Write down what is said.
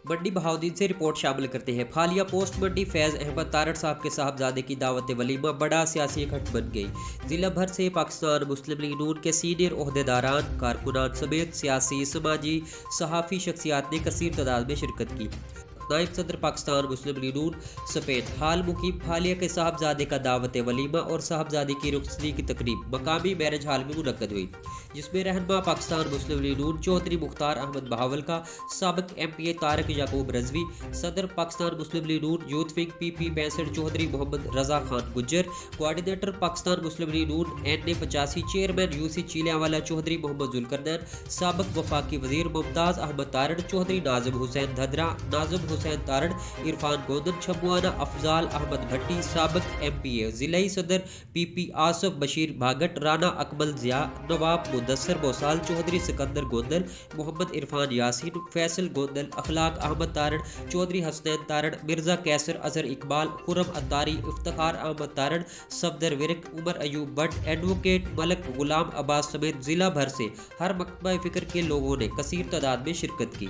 मंडी बहाउद्दीन से रिपोर्ट शामिल करते हैं। फालिया पोस्ट मंडी फैज़ अहमद तारड़ साहब के साहबजादे की दावत वलीमा बड़ा सियासी इकट्ठ बन गई। जिला भर से पाकिस्तान मुस्लिम लीग नून के सीनियर ओहदेदारान, कारकुनान समेत सियासी, समाजी, सहाफ़ी शख्सियात ने कसीर तादाद में शिरकत की। नायब सदर पाकिस्तान मुस्लिम लीग नून सफेद हाल मुकीम फालिया के साहबजादे का दावत वलीमा और साहबजादी की रुखसती की तकरीब मकामी मैरिज हाल में मुनक्कद हुई, जिसमें रहनुमा पाकिस्तान मुस्लिम लीग नून चौधरी मुख्तार अहमद बहावल का, साबिक MPA तारिक याकूब रजवी, सदर Pakistan Muslim League Noon youth wing PP बैंसठ Chaudhry Mohammad Raza Khan Gujjar, coordinator Pakistan Muslim League Noon NA85 chairman UC Chiliyanwala Chaudhry Mohammad Zulqarnain, साबिक वफाकी वजीर मुमताज़ अहमद तारड़, चौधरी नाजिम हुसैन धदरा, नाजिम हुसैन तारड़, इरफान गोंदन छबुआना, अफजाल अहमद भट्टी, साबिक MPA, जिलाई सदर PP आसफ बशीर भागट, राना अकमल ज़िया, नवाब मुदस्सर बोसाल, चौधरी सिकंदर गोंदल, मोहम्मद इरफान यासीन, फैसल गोंदल, अखलाक अहमद तारड़, चौधरी हसनैन तारड़, मिर्ज़ा कैसर अजहर इकबाल, खुरम अत्तारी, इफ्तिखार अहमद तारड़, सफदर विरक, उमर अयूब भट्ट, एडवोकेट मलक गुलाम अब्बास समेत जिला भर से हर मकतबा फ़िक्र के लोगों ने कसीर तादाद में शिरकत की।